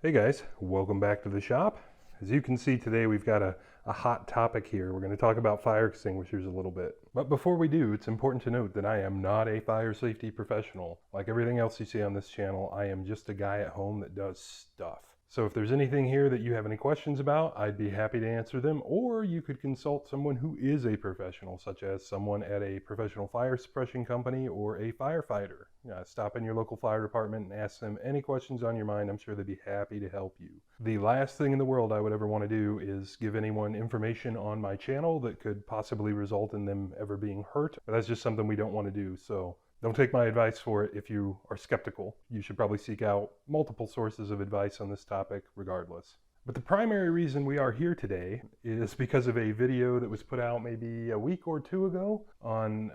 Hey guys, welcome back to the shop. As you can see today, we've got a hot topic here. We're going to talk about fire extinguishers a little bit. But before we do, it's important to note that I am not a fire safety professional. Like everything else you see on this channel, I am just a guy at home that does stuff. So if there's anything here that you have any questions about, I'd be happy to answer them, or you could consult someone who is a professional, such as someone at a professional fire suppression company or a firefighter. Stop in your local fire department and ask them any questions on your mind. I'm sure they'd be happy to help you. The last thing in the world I would ever want to do is give anyone information on my channel that could possibly result in them ever being hurt, but that's just something we don't want to do. So don't take my advice for it if you are skeptical. You should probably seek out multiple sources of advice on this topic regardless. But the primary reason we are here today is because of a video that was put out maybe a week or two ago on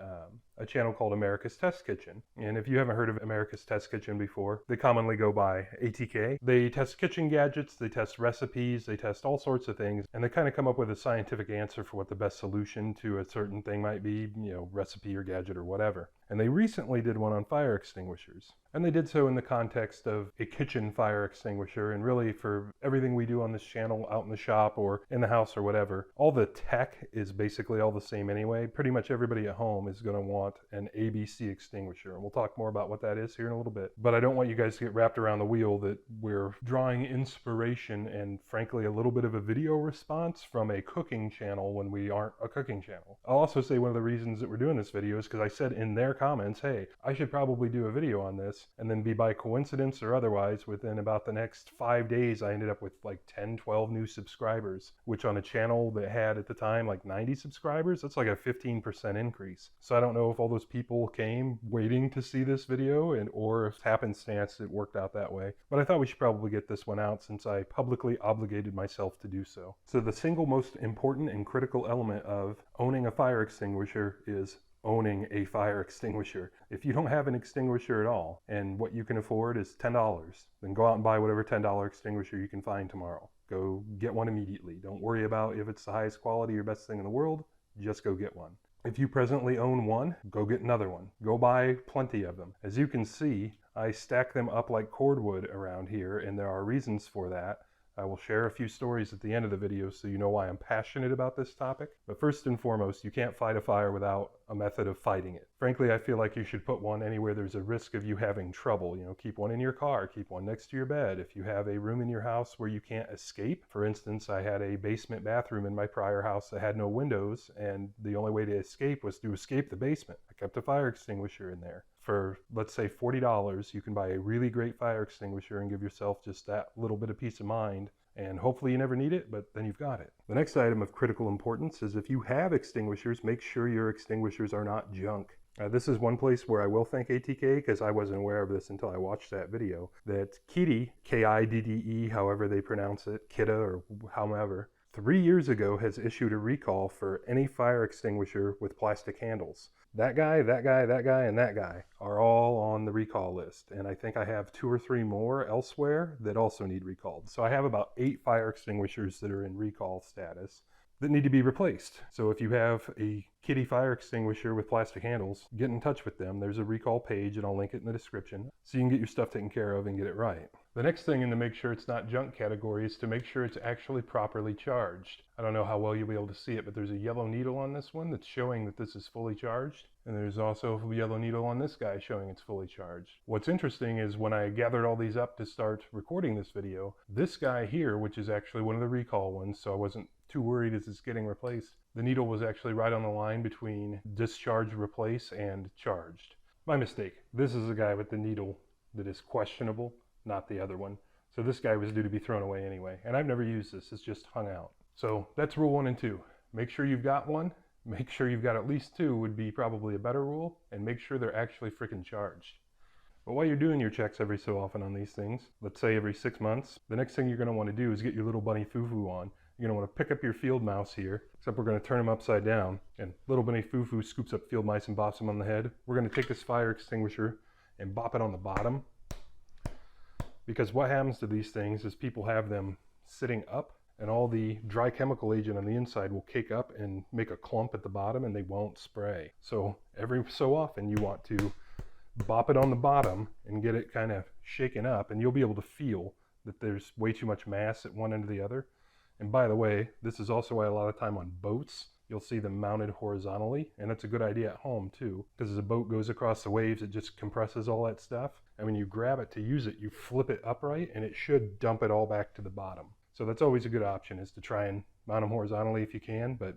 a channel called America's Test Kitchen. And if you haven't heard of America's Test Kitchen before, they commonly go by ATK. They test kitchen gadgets, they test recipes, they test all sorts of things, and they kind of come up with a scientific answer for what the best solution to a certain thing might be, recipe or gadget or whatever. And they recently did one on fire extinguishers. And they did so in the context of a kitchen fire extinguisher, and really for everything we do on this channel, out in the shop or in the house or whatever, all the tech is basically all the same anyway. Pretty much everybody at home is going to want an ABC extinguisher, and we'll talk more about what that is here in a little bit. But I don't want you guys to get wrapped around the wheel that we're drawing inspiration and frankly a little bit of a video response from a cooking channel when we aren't a cooking channel. I'll also say one of the reasons that we're doing this video is because I said in their comments, hey, I should probably do a video on this, and then by coincidence or otherwise, within about the next 5 days, I ended up with like 10, 12 new subscribers, which on a channel that had at the time like 90 subscribers, that's like a 15% increase. So I don't know if all those people came waiting to see this video or if happenstance it worked out that way. But I thought we should probably get this one out since I publicly obligated myself to do so. So the single most important and critical element of owning a fire extinguisher is owning a fire extinguisher. If you don't have an extinguisher at all and what you can afford is $10, then go out and buy whatever $10 extinguisher you can find tomorrow. Go get one immediately. Don't worry about if it's the highest quality or best thing in the world. Just go get one. If you presently own one, go get another one. Go buy plenty of them. As you can see, I stack them up like cordwood around here, and there are reasons for that. I will share a few stories at the end of the video so you know why I'm passionate about this topic. But first and foremost, you can't fight a fire without a method of fighting it. Frankly, I feel like you should put one anywhere there's a risk of you having trouble. Keep one in your car, keep one next to your bed. If you have a room in your house where you can't escape, for instance, I had a basement bathroom in my prior house that had no windows, and the only way to escape was to escape the basement. I kept a fire extinguisher in there. For, let's say, $40, you can buy a really great fire extinguisher and give yourself just that little bit of peace of mind. And hopefully you never need it, but then you've got it. The next item of critical importance is if you have extinguishers, make sure your extinguishers are not junk. This is one place where I will thank ATK, because I wasn't aware of this until I watched that video, that Kidde, K-I-D-D-E, however they pronounce it, Kidde or however, 3 years ago has issued a recall for any fire extinguisher with plastic handles. That guy, that guy, that guy, and that guy are all on the recall list. And I think I have 2 or 3 more elsewhere that also need recalled. So I have about 8 fire extinguishers that are in recall status that need to be replaced. So if you have a Kidde Fire Extinguisher with plastic handles, get in touch with them. There's a recall page, and I'll link it in the description, so you can get your stuff taken care of and get it right. The next thing in the make sure it's not junk category is to make sure it's actually properly charged. I don't know how well you'll be able to see it, but there's a yellow needle on this one that's showing that this is fully charged. And there's also a yellow needle on this guy showing it's fully charged. What's interesting is when I gathered all these up to start recording this video, this guy here, which is actually one of the recall ones, so I wasn't too worried as it's getting replaced, the needle was actually right on the line between discharge, replace, and charged. My mistake. This is the guy with the needle that is questionable, not the other one. So this guy was due to be thrown away anyway. And I've never used this, it's just hung out. So that's rule 1 and 2. Make sure you've got one. Make sure you've got at least 2 would be probably a better rule. And make sure they're actually freaking charged. But while you're doing your checks every so often on these things, let's say every 6 months, the next thing you're going to want to do is get your little bunny foo-foo on. You're going to want to pick up your field mouse here, except we're going to turn him upside down. And little bunny foo-foo scoops up field mice and bops them on the head. We're going to take this fire extinguisher and bop it on the bottom. Because what happens to these things is people have them sitting up, and all the dry chemical agent on the inside will cake up and make a clump at the bottom, and they won't spray. So every so often you want to bop it on the bottom and get it kind of shaken up, and you'll be able to feel that there's way too much mass at one end or the other. And by the way, this is also why a lot of time on boats, you'll see them mounted horizontally, and that's a good idea at home too, because as a boat goes across the waves, it just compresses all that stuff. And when you grab it to use it, you flip it upright, and it should dump it all back to the bottom. So that's always a good option, is to try and mount them horizontally if you can, but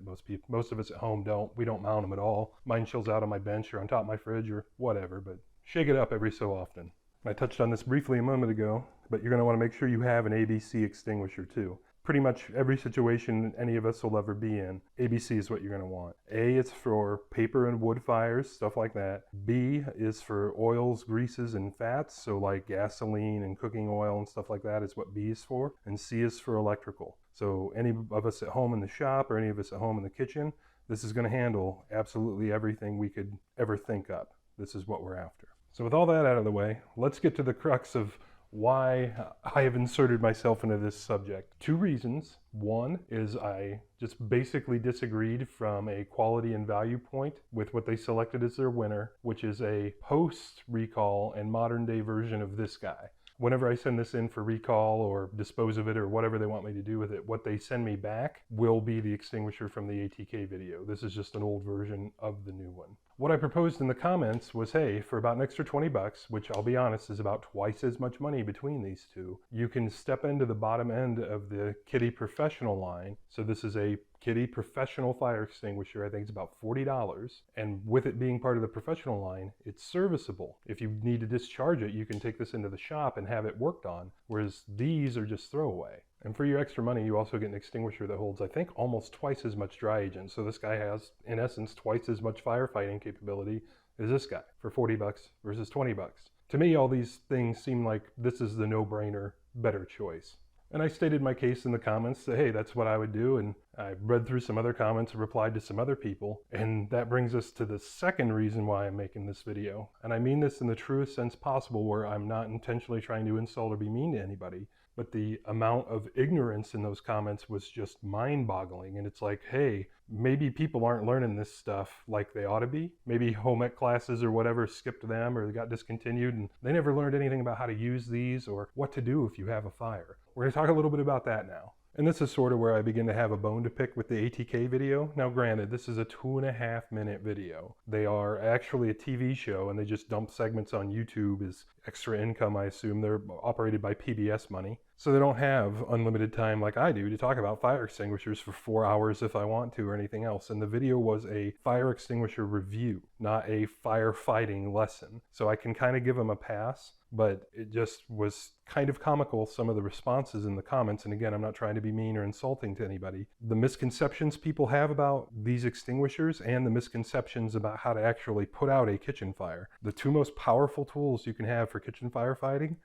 most of us at home don't. We don't mount them at all. Mine chills out on my bench or on top of my fridge or whatever, but shake it up every so often. I touched on this briefly a moment ago, but you're going to want to make sure you have an ABC extinguisher too. Pretty much every situation any of us will ever be in, ABC is what you're going to want. A is for paper and wood fires, stuff like that. B is for oils, greases, and fats, so like gasoline and cooking oil and stuff like that is what B is for. And C is for electrical. So any of us at home in the shop or any of us at home in the kitchen, this is going to handle absolutely everything we could ever think up. This is what we're after. So with all that out of the way, let's get to the crux of why I have inserted myself into this subject. Two reasons. One is I just basically disagreed from a quality and value point with what they selected as their winner, which is a post-recall and modern day version of this guy. Whenever I send this in for recall or dispose of it or whatever they want me to do with it, what they send me back will be the extinguisher from the ATK video. This is just an old version of the new one. What I proposed in the comments was, hey, for about an extra 20 bucks, which I'll be honest is about twice as much money between these two, you can step into the bottom end of the Kidde Professional line. So this is a Kidde Professional Fire Extinguisher. I think it's about $40. And with it being part of the professional line, it's serviceable. If you need to discharge it, you can take this into the shop and have it worked on, whereas these are just throwaway. And for your extra money, you also get an extinguisher that holds, I think, almost twice as much dry agent. So this guy has, in essence, twice as much firefighting capability as this guy for 40 bucks versus 20 bucks. To me, all these things seem like this is the no-brainer, better choice. And I stated my case in the comments that, hey, that's what I would do. And I read through some other comments and replied to some other people. And that brings us to the second reason why I'm making this video. And I mean this in the truest sense possible, where I'm not intentionally trying to insult or be mean to anybody. But the amount of ignorance in those comments was just mind-boggling. And it's like, hey, maybe people aren't learning this stuff like they ought to be. Maybe home ec classes or whatever skipped them or they got discontinued and they never learned anything about how to use these or what to do if you have a fire. We're going to talk a little bit about that now. And this is sort of where I begin to have a bone to pick with the ATK video. Now granted, this is a 2.5-minute video. They are actually a TV show and they just dump segments on YouTube as extra income, I assume. They're operated by PBS money. So they don't have unlimited time like I do to talk about fire extinguishers for 4 hours if I want to or anything else. And the video was a fire extinguisher review, not a firefighting lesson. So I can kind of give them a pass, but it just was kind of comical, some of the responses in the comments. And again, I'm not trying to be mean or insulting to anybody. The misconceptions people have about these extinguishers and the misconceptions about how to actually put out a kitchen fire. The two most powerful tools you can have for kitchen firefighting: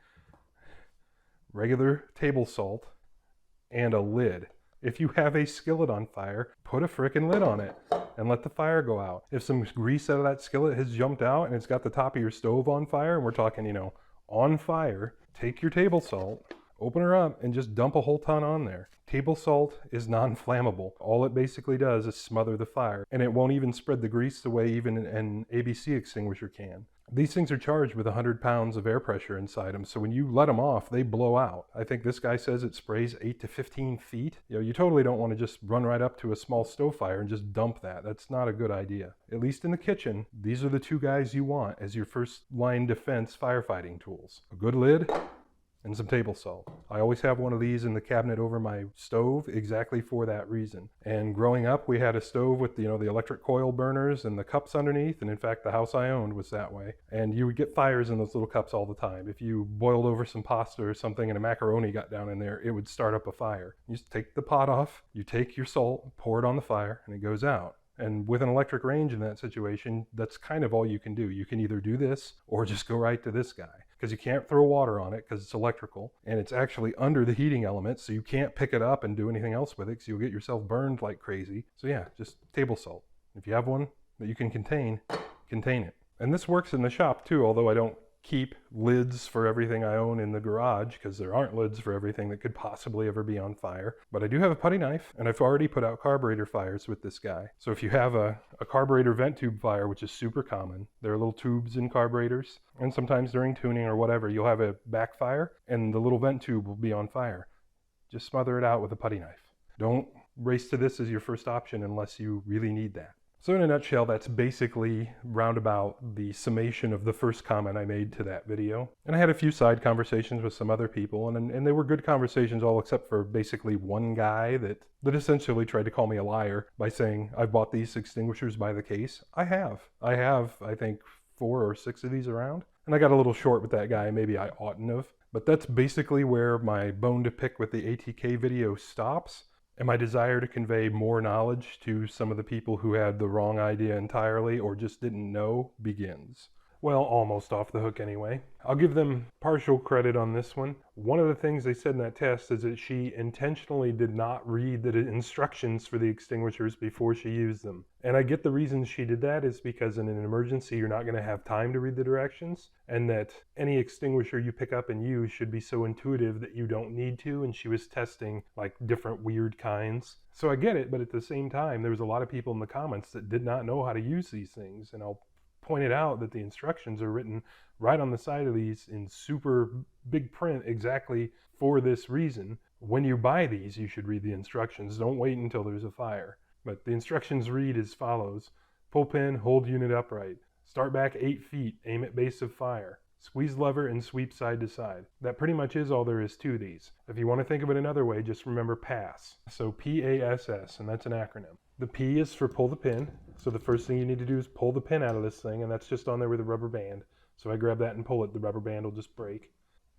regular table salt and a lid. If you have a skillet on fire, put a frickin' lid on it and let the fire go out. If some grease out of that skillet has jumped out and it's got the top of your stove on fire, and we're talking, on fire, take your table salt, open her up, and just dump a whole ton on there. Table salt is non-flammable. All it basically does is smother the fire, and it won't even spread the grease the way even an ABC extinguisher can. These things are charged with 100 pounds of air pressure inside them, so when you let them off, they blow out. I think this guy says it sprays 8 to 15 feet. You totally don't want to just run right up to a small stove fire and just dump that. That's not a good idea. At least in the kitchen, these are the two guys you want as your first line defense firefighting tools. A good lid and some table salt. I always have one of these in the cabinet over my stove exactly for that reason. And growing up, we had a stove with the electric coil burners and the cups underneath. And in fact, the house I owned was that way. And you would get fires in those little cups all the time. If you boiled over some pasta or something and a macaroni got down in there, it would start up a fire. You just take the pot off, you take your salt, pour it on the fire, and it goes out. And with an electric range in that situation, that's kind of all you can do. You can either do this or just go right to this guy, because you can't throw water on it because it's electrical and it's actually under the heating element, so you can't pick it up and do anything else with it because you'll get yourself burned like crazy. So yeah, just table salt. If you have one that you can contain it. And this works in the shop too, although I don't keep lids for everything I own in the garage, because there aren't lids for everything that could possibly ever be on fire. But I do have a putty knife, and I've already put out carburetor fires with this guy. So if you have a carburetor vent tube fire, which is super common, there are little tubes in carburetors, and sometimes during tuning or whatever, you'll have a backfire, and the little vent tube will be on fire. Just smother it out with a putty knife. Don't race to this as your first option unless you really need that. So in a nutshell, that's basically roundabout the summation of the first comment I made to that video. And I had a few side conversations with some other people, and they were good conversations, all except for basically one guy that essentially tried to call me a liar by saying, I've bought these extinguishers by the case. I have, I think, 4 or 6 of these around. And I got a little short with that guy, maybe I oughtn't have. But that's basically where my bone to pick with the ATK video stops. And my desire to convey more knowledge to some of the people who had the wrong idea entirely or just didn't know begins. Well, almost off the hook anyway. I'll give them partial credit on this one. One of the things they said in that test is that she intentionally did not read the instructions for the extinguishers before she used them. And I get the reason she did that is because in an emergency you're not going to have time to read the directions, and that any extinguisher you pick up and use should be so intuitive that you don't need to, and she was testing like different weird kinds. So I get it, but at the same time there was a lot of people in the comments that did not know how to use these things, and I'll pointed out that the instructions are written right on the side of these in super big print exactly for this reason. When you buy these, you should read the instructions. Don't wait until there's a fire. But the instructions read as follows. Pull pin, hold unit upright. Start back 8 feet, aim at base of fire. Squeeze lever and sweep side to side. That pretty much is all there is to these. If you want to think of it another way, just remember PASS. So P-A-S-S, and that's an acronym. The P is for pull the pin. So the first thing you need to do is pull the pin out of this thing, and that's just on there with a rubber band. So I grab that and pull it, the rubber band will just break.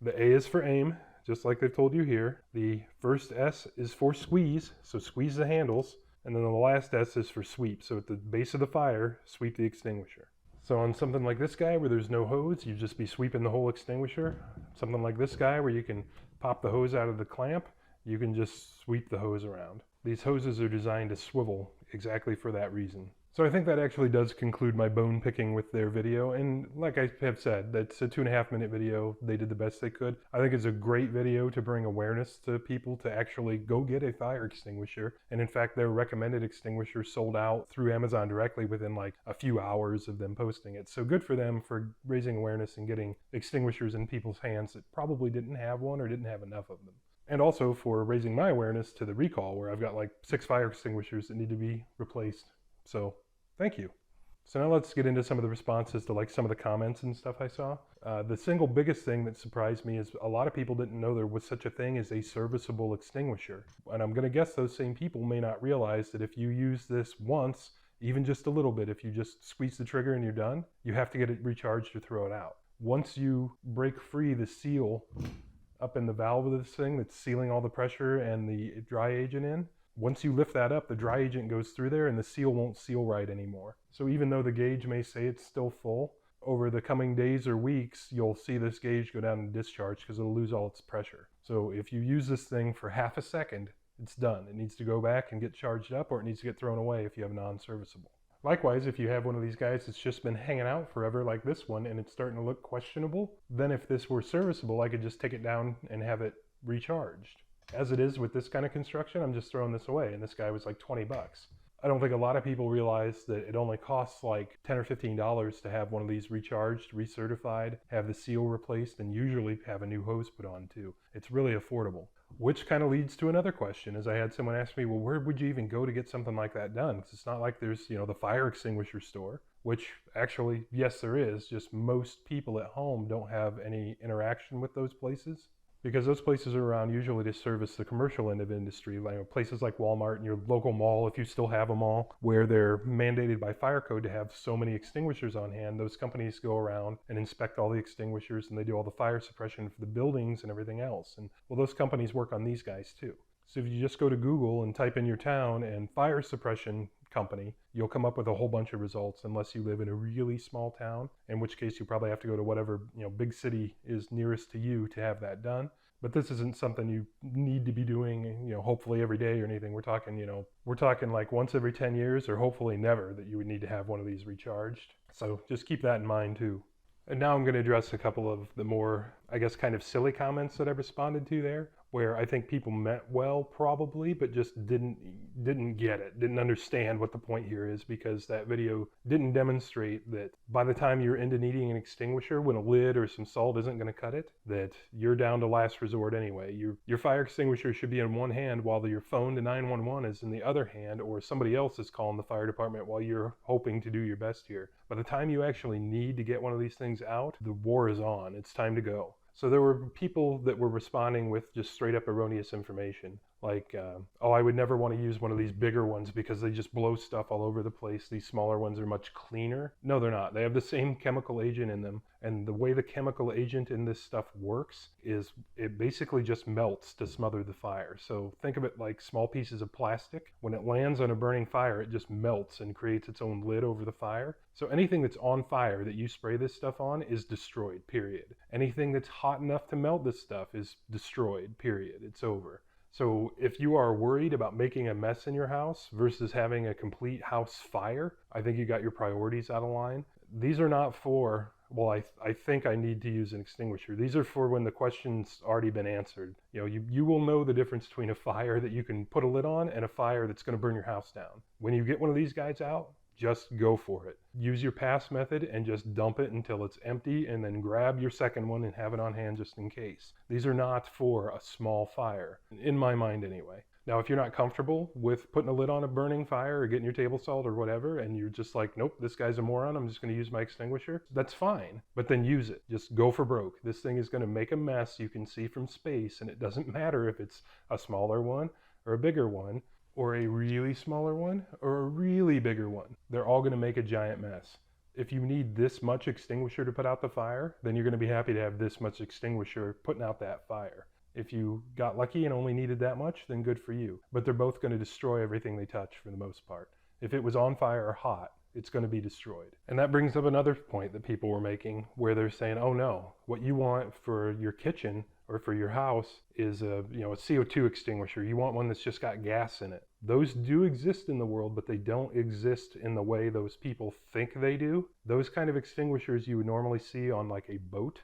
The A is for aim, just like they've told you here. The first S is for squeeze, so squeeze the handles. And then the last S is for sweep. So at the base of the fire, sweep the extinguisher. So on something like this guy where there's no hose, you'd just be sweeping the whole extinguisher. Something like this guy where you can pop the hose out of the clamp, you can just sweep the hose around. These hoses are designed to swivel exactly for that reason. So I think that actually does conclude my bone picking with their video. And like I have said, that's a 2.5 minute video. They did the best they could. I think it's a great video to bring awareness to people to actually go get a fire extinguisher. And in fact, their recommended extinguisher sold out through Amazon directly within like a few hours of them posting it. So good for them for raising awareness and getting extinguishers in people's hands that probably didn't have one or didn't have enough of them. And also for raising my awareness to the recall, where I've got like 6 fire extinguishers that need to be replaced. So thank you. So now let's get into some of the responses to like some of the comments and stuff I saw. The single biggest thing that surprised me is a lot of people didn't know there was such a thing as a serviceable extinguisher. And I'm going to guess those same people may not realize that if you use this once, even just a little bit, if you just squeeze the trigger and you're done, you have to get it recharged to throw it out. Once you break free the seal up in the valve of this thing that's sealing all the pressure and the dry agent in, once you lift that up, the dry agent goes through there and the seal won't seal right anymore. So even though the gauge may say it's still full, over the coming days or weeks, you'll see this gauge go down and discharge because it'll lose all its pressure. So if you use this thing for half a second, it's done. It needs to go back and get charged up, or it needs to get thrown away if you have non-serviceable. Likewise, if you have one of these guys that's just been hanging out forever like this one and it's starting to look questionable, then if this were serviceable, I could just take it down and have it recharged. As it is with this kind of construction, I'm just throwing this away, and this guy was like 20 bucks. I don't think a lot of people realize that it only costs like $10 or $15 to have one of these recharged, recertified, have the seal replaced, and usually have a new hose put on too. It's really affordable. Which kind of leads to another question, as I had someone ask me, well, where would you even go to get something like that done? Because it's not like there's, the fire extinguisher store, which actually, yes, there is. Just most people at home don't have any interaction with those places, because those places are around usually to service the commercial end of industry, like places like Walmart and your local mall, if you still have a mall, where they're mandated by fire code to have so many extinguishers on hand. Those companies go around and inspect all the extinguishers, and they do all the fire suppression for the buildings and everything else. And well, those companies work on these guys too. So if you just go to Google and type in your town and fire suppression company, you'll come up with a whole bunch of results, unless you live in a really small town, in which case you probably have to go to whatever big city is nearest to you to have that done. But this isn't something you need to be doing, hopefully every day or anything. We're talking like once every 10 years, or hopefully never, that you would need to have one of these recharged. So just keep that in mind too. And now I'm going to address a couple of the more, I guess, kind of silly comments that I responded to there, where I think people meant well probably, but just didn't get it, didn't understand what the point here is, because that video didn't demonstrate that by the time you're into needing an extinguisher, when a lid or some salt isn't going to cut it, that you're down to last resort anyway. Your fire extinguisher should be in one hand while your phone to 911 is in the other hand, or somebody else is calling the fire department while you're hoping to do your best here. By the time you actually need to get one of these things out, the war is on. It's time to go. So there were people that were responding with just straight up erroneous information, like, oh, I would never want to use one of these bigger ones because they just blow stuff all over the place. These smaller ones are much cleaner. No, they're not. They have the same chemical agent in them. And the way the chemical agent in this stuff works is it basically just melts to smother the fire. So think of it like small pieces of plastic. When it lands on a burning fire, it just melts and creates its own lid over the fire. So anything that's on fire that you spray this stuff on is destroyed, period. Anything that's hot enough to melt this stuff is destroyed, period. It's over. So if you are worried about making a mess in your house versus having a complete house fire, I think you got your priorities out of line. These are not for, well, I think I need to use an extinguisher. These are for when the question's already been answered. You know, you will know the difference between a fire that you can put a lid on and a fire that's going to burn your house down. When you get one of these guys out, just go for it. Use your pass method and just dump it until it's empty, and then grab your second one and have it on hand just in case. These are not for a small fire, in my mind anyway. Now, if you're not comfortable with putting a lid on a burning fire or getting your table salt or whatever, and you're just like, nope, this guy's a moron, I'm just going to use my extinguisher, that's fine. But then use it. Just go for broke. This thing is going to make a mess you can see from space, and it doesn't matter if it's a smaller one or a bigger one, or a really smaller one, or a really bigger one. They're all going to make a giant mess. If you need this much extinguisher to put out the fire, then you're going to be happy to have this much extinguisher putting out that fire. If you got lucky and only needed that much, then good for you. But they're both going to destroy everything they touch for the most part. If it was on fire or hot, it's going to be destroyed. And that brings up another point that people were making, where they're saying, oh no, what you want for your kitchen or for your house is a CO2 extinguisher. You want one that's just got gas in it. Those do exist in the world, but they don't exist in the way those people think they do. Those kind of extinguishers you would normally see on like a boat.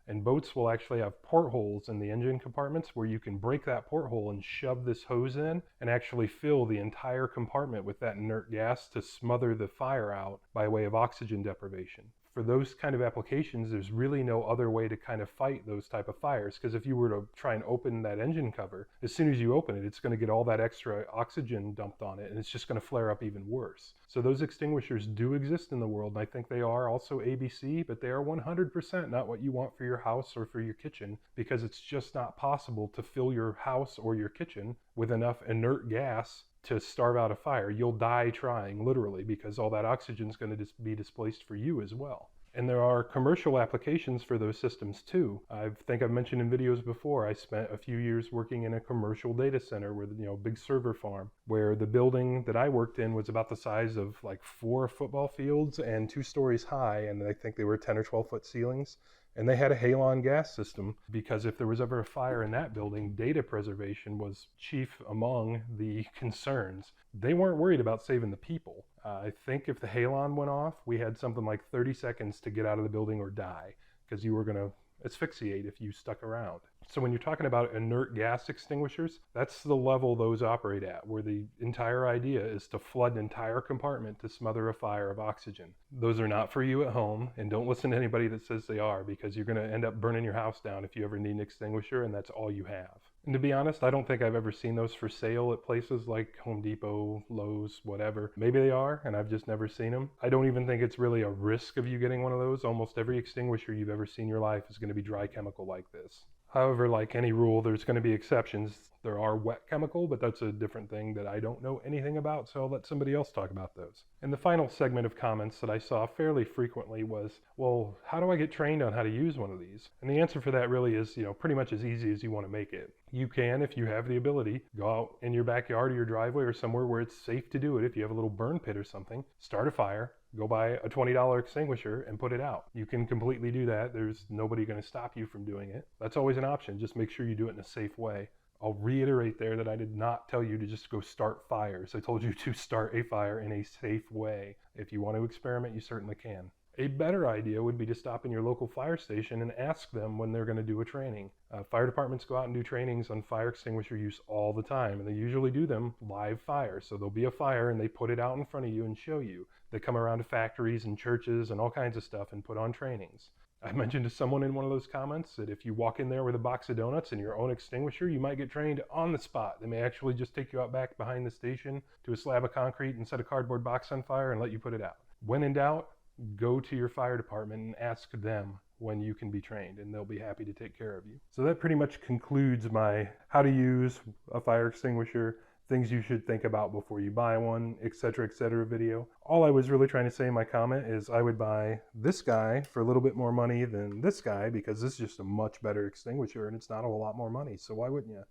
And boats will actually have portholes in the engine compartments where you can break that porthole and shove this hose in and actually fill the entire compartment with that inert gas to smother the fire out by way of oxygen deprivation. For those kind of applications, there's really no other way to kind of fight those type of fires, because if you were to try and open that engine cover, as soon as you open it, it's going to get all that extra oxygen dumped on it, and it's just going to flare up even worse. So those extinguishers do exist in the world, and I think they are also ABC, but they are 100% not what you want for your house or for your kitchen, because it's just not possible to fill your house or your kitchen with enough inert gas to starve out a fire. You'll die trying, literally, because all that oxygen is going to be displaced for you as well. And there are commercial applications for those systems too. I think I've mentioned in videos before, I spent a few years working in a commercial data center with, big server farm, where the building that I worked in was about the size of like 4 football fields and 2 stories high, and I think they were 10 or 12 foot ceilings. And they had a halon gas system, because if there was ever a fire in that building, data preservation was chief among the concerns. They weren't worried about saving the people. I think if the halon went off, we had something like 30 seconds to get out of the building or die, because you were going to asphyxiate if you stuck around. So when you're talking about inert gas extinguishers, that's the level those operate at, where the entire idea is to flood an entire compartment to smother a fire of oxygen. Those are not for you at home, and don't listen to anybody that says they are, because you're going to end up burning your house down if you ever need an extinguisher, and that's all you have. And to be honest, I don't think I've ever seen those for sale at places like Home Depot, Lowe's, whatever. Maybe they are, and I've just never seen them. I don't even think it's really a risk of you getting one of those. Almost every extinguisher you've ever seen in your life is going to be dry chemical like this. However, like any rule, there's going to be exceptions. There are wet chemical, but that's a different thing that I don't know anything about, so I'll let somebody else talk about those. And the final segment of comments that I saw fairly frequently was, well, how do I get trained on how to use one of these? And the answer for that really is, pretty much as easy as you want to make it. You can, if you have the ability, go out in your backyard or your driveway or somewhere where it's safe to do it. If you have a little burn pit or something, start a fire, go buy a $20 extinguisher and put it out. You can completely do that. There's nobody going to stop you from doing it. That's always an option. Just make sure you do it in a safe way. I'll reiterate there that I did not tell you to just go start fires. I told you to start a fire in a safe way. If you want to experiment, you certainly can. A better idea would be to stop in your local fire station and ask them when they're going to do a training. Fire departments go out and do trainings on fire extinguisher use all the time, and they usually do them live fire. So there'll be a fire and they put it out in front of you and show you. They come around to factories and churches and all kinds of stuff and put on trainings. I mentioned to someone in one of those comments that if you walk in there with a box of donuts and your own extinguisher, you might get trained on the spot. They may actually just take you out back behind the station to a slab of concrete and set a cardboard box on fire and let you put it out. When in doubt, go to your fire department and ask them when you can be trained, and they'll be happy to take care of you. So that pretty much concludes my how to use a fire extinguisher, things you should think about before you buy one, etc., video. All I was really trying to say in my comment is I would buy this guy for a little bit more money than this guy, because this is just a much better extinguisher and it's not a whole lot more money, so why wouldn't you?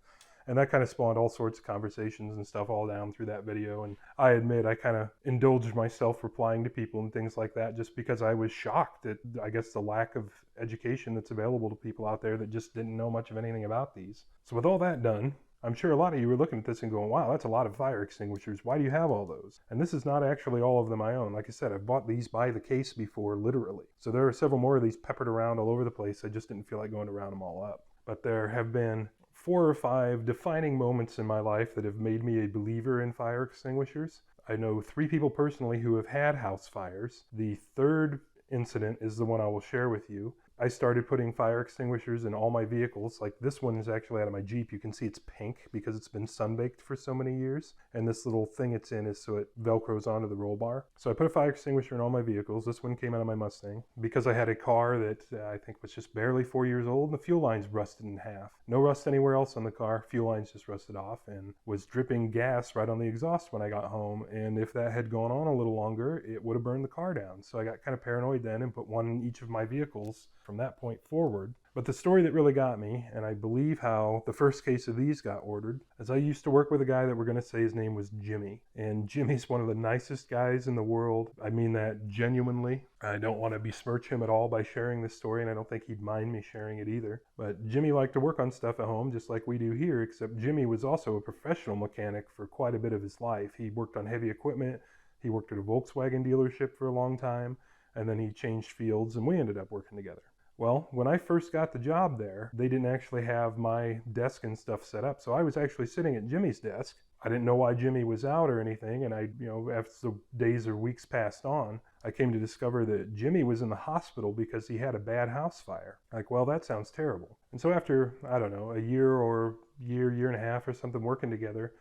And that kind of spawned all sorts of conversations and stuff all down through that video. And I admit I kind of indulged myself replying to people and things like that just because I was shocked at, I guess, the lack of education that's available to people out there that just didn't know much of anything about these. So with all that done, I'm sure a lot of you were looking at this and going, wow, that's a lot of fire extinguishers. Why do you have all those? And this is not actually all of them I own. Like I said, I've bought these by the case before, literally. So there are several more of these peppered around all over the place. I just didn't feel like going to round them all up. But there have been 4 or 5 defining moments in my life that have made me a believer in fire extinguishers. I know 3 people personally who have had house fires. The third incident is the one I will share with you. I started putting fire extinguishers in all my vehicles. Like this one is actually out of my Jeep. You can see it's pink because it's been sun-baked for so many years. And this little thing it's in is so it Velcros onto the roll bar. So I put a fire extinguisher in all my vehicles. This one came out of my Mustang because I had a car that I think was just barely 4 years old and the fuel lines rusted in half. No rust anywhere else on the car. Fuel lines just rusted off and was dripping gas right on the exhaust when I got home. And if that had gone on a little longer, it would have burned the car down. So I got kind of paranoid then and put one in each of my vehicles from that point forward. But the story that really got me, and I believe how the first case of these got ordered, is I used to work with a guy that we're going to say his name was Jimmy. And Jimmy's one of the nicest guys in the world. I mean that genuinely. I don't want to besmirch him at all by sharing this story, and I don't think he'd mind me sharing it either. But Jimmy liked to work on stuff at home, just like we do here, except Jimmy was also a professional mechanic for quite a bit of his life. He worked on heavy equipment. He worked at a Volkswagen dealership for a long time, and then he changed fields, and we ended up working together. Well, when I first got the job there, they didn't actually have my desk and stuff set up. So I was actually sitting at Jimmy's desk. I didn't know why Jimmy was out or anything. And as the days or weeks passed on, I came to discover that Jimmy was in the hospital because he had a bad house fire. Like, well, that sounds terrible. And so after, I don't know, a year and a half or something working together,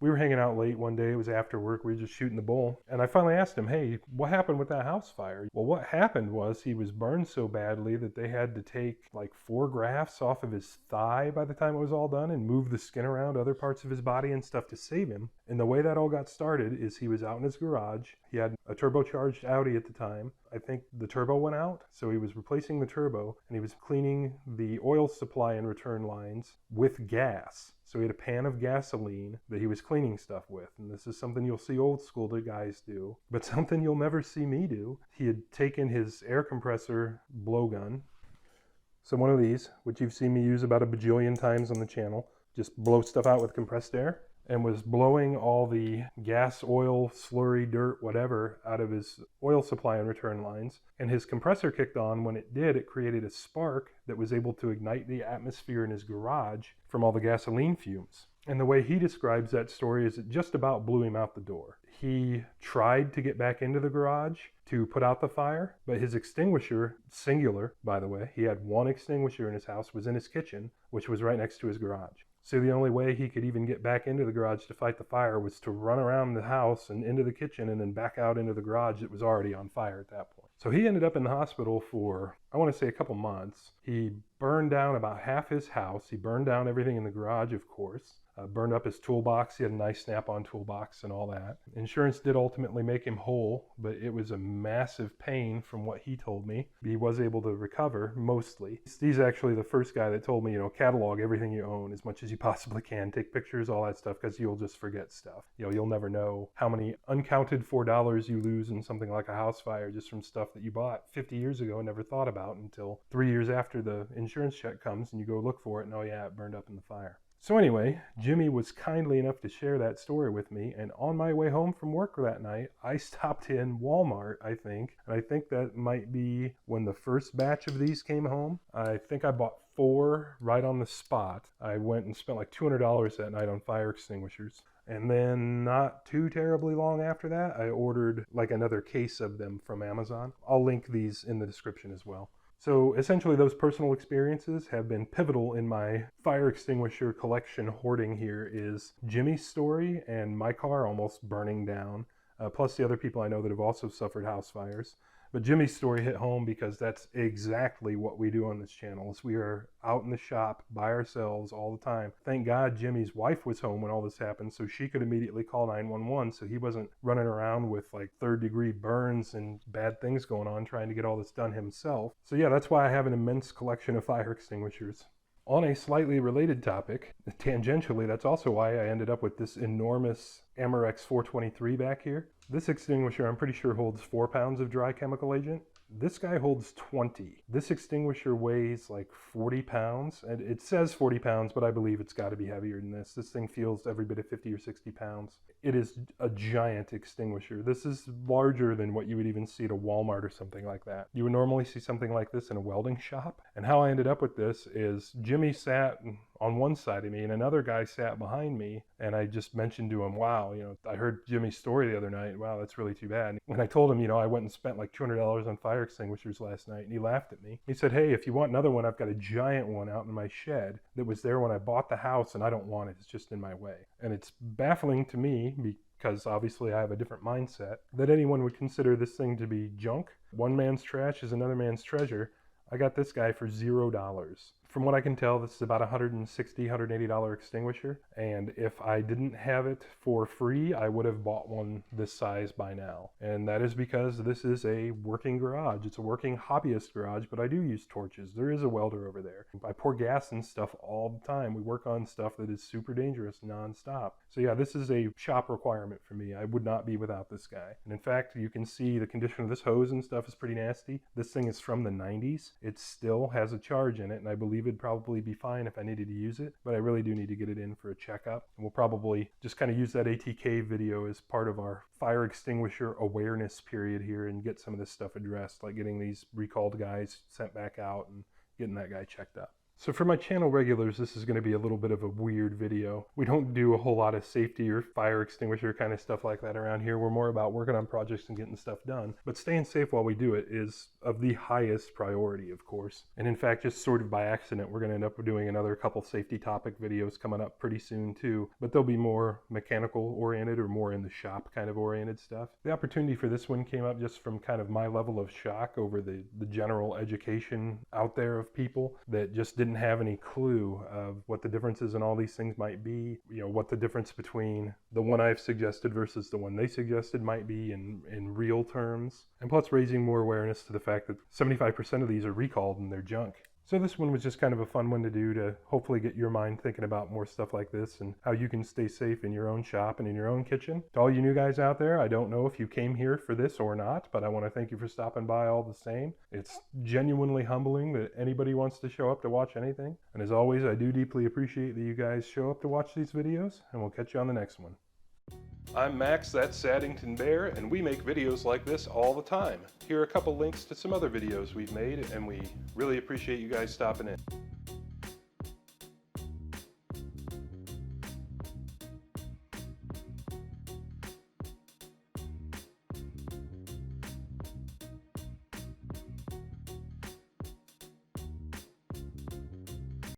we were hanging out late one day. It was after work. We were just shooting the bull. And I finally asked him, hey, what happened with that house fire? Well, what happened was he was burned so badly that they had to take like 4 grafts off of his thigh by the time it was all done and move the skin around other parts of his body and stuff to save him. And the way that all got started is he was out in his garage. He had a turbocharged Audi at the time. I think the turbo went out, so he was replacing the turbo, and he was cleaning the oil supply and return lines with gas. So he had a pan of gasoline that he was cleaning stuff with, and this is something you'll see old school guys do, but something you'll never see me do. He had taken his air compressor blowgun, so one of these, which you've seen me use about a bajillion times on the channel, just blow stuff out with compressed air, and was blowing all the gas, oil, slurry, dirt, whatever, out of his oil supply and return lines. And his compressor kicked on. When it did, it created a spark that was able to ignite the atmosphere in his garage from all the gasoline fumes. And the way he describes that story is it just about blew him out the door. He tried to get back into the garage to put out the fire, but his extinguisher, singular, by the way, he had one extinguisher in his house, was in his kitchen, which was right next to his garage. So the only way he could even get back into the garage to fight the fire was to run around the house and into the kitchen and then back out into the garage that was already on fire at that point. So he ended up in the hospital for, I want to say, a couple months. He burned down about half his house. He burned down everything in the garage, of course. Burned up his toolbox. He had a nice snap-on toolbox and all that. Insurance did ultimately make him whole, but it was a massive pain from what he told me. He was able to recover, mostly. He's actually the first guy that told me, catalog everything you own as much as you possibly can. Take pictures, all that stuff, because you'll just forget stuff. You'll never know how many uncounted $4 you lose in something like a house fire just from stuff that you bought 50 years ago and never thought about until 3 years after the insurance check comes and you go look for it and, oh yeah, it burned up in the fire. So anyway, Jimmy was kindly enough to share that story with me, and on my way home from work that night, I stopped in Walmart, I think, and I think that might be when the first batch of these came home. I think I bought 4 right on the spot. I went and spent like $200 that night on fire extinguishers. And then not too terribly long after that, I ordered like another case of them from Amazon. I'll link these in the description as well. So essentially those personal experiences have been pivotal in my fire extinguisher collection hoarding here is Jimmy's story and my car almost burning down, plus the other people I know that have also suffered house fires. But Jimmy's story hit home because that's exactly what we do on this channel. Is we are out in the shop by ourselves all the time. Thank God Jimmy's wife was home when all this happened, so she could immediately call 911, so he wasn't running around with like 3rd-degree burns and bad things going on trying to get all this done himself. So yeah, that's why I have an immense collection of fire extinguishers. On a slightly related topic, tangentially, that's also why I ended up with this enormous Amerex 423 back here. This extinguisher, I'm pretty sure, holds 4 pounds of dry chemical agent. This guy holds 20. This extinguisher weighs like 40 pounds, and it says 40 pounds, but I believe it's got to be heavier than this. This thing feels every bit of 50 or 60 pounds. It is a giant extinguisher. This is larger than what you would even see at a Walmart or something like that. You would normally see something like this in a welding shop. And how I ended up with this is Jimmy sat on one side of me and another guy sat behind me, and I just mentioned to him, wow, I heard Jimmy's story the other night. Wow, that's really too bad. And I told him, I went and spent like $200 on fire extinguishers last night, and he laughed at me. He said, hey, if you want another one, I've got a giant one out in my shed that was there when I bought the house, and I don't want it. It's just in my way. And it's baffling to me because obviously I have a different mindset that anyone would consider this thing to be junk. One man's trash is another man's treasure. I got this guy for $0. From what I can tell, this is about $160, $180 extinguisher, and if I didn't have it for free, I would have bought one this size by now. And that is because this is a working garage. It's a working hobbyist garage, but I do use torches. There is a welder over there. I pour gas and stuff all the time. We work on stuff that is super dangerous nonstop. So yeah, this is a shop requirement for me. I would not be without this guy. And in fact, you can see the condition of this hose and stuff is pretty nasty. This thing is from the 90s. It still has a charge in it, and I believe it'd probably be fine if I needed to use it, but I really do need to get it in for a checkup. And we'll probably just kind of use that ATK video as part of our fire extinguisher awareness period here and get some of this stuff addressed, like getting these recalled guys sent back out and getting that guy checked up. So for my channel regulars, this is going to be a little bit of a weird video. We don't do a whole lot of safety or fire extinguisher kind of stuff like that around here. We're more about working on projects and getting stuff done. But staying safe while we do it is of the highest priority, of course. And in fact, just sort of by accident, we're going to end up doing another couple safety topic videos coming up pretty soon too. But they'll be more mechanical oriented or more in the shop kind of oriented stuff. The opportunity for this one came up just from kind of my level of shock over the general education out there of people that just didn't have any clue of what the differences in all these things might be, what the difference between the one I've suggested versus the one they suggested might be in real terms, and plus raising more awareness to the fact that 75% of these are recalled and they're junk. So this one was just kind of a fun one to do to hopefully get your mind thinking about more stuff like this and how you can stay safe in your own shop and in your own kitchen. To all you new guys out there, I don't know if you came here for this or not, but I want to thank you for stopping by all the same. It's genuinely humbling that anybody wants to show up to watch anything. And as always, I do deeply appreciate that you guys show up to watch these videos, and we'll catch you on the next one. I'm Max, that's Saddington Bear, and we make videos like this all the time. Here are a couple links to some other videos we've made, and we really appreciate you guys stopping in.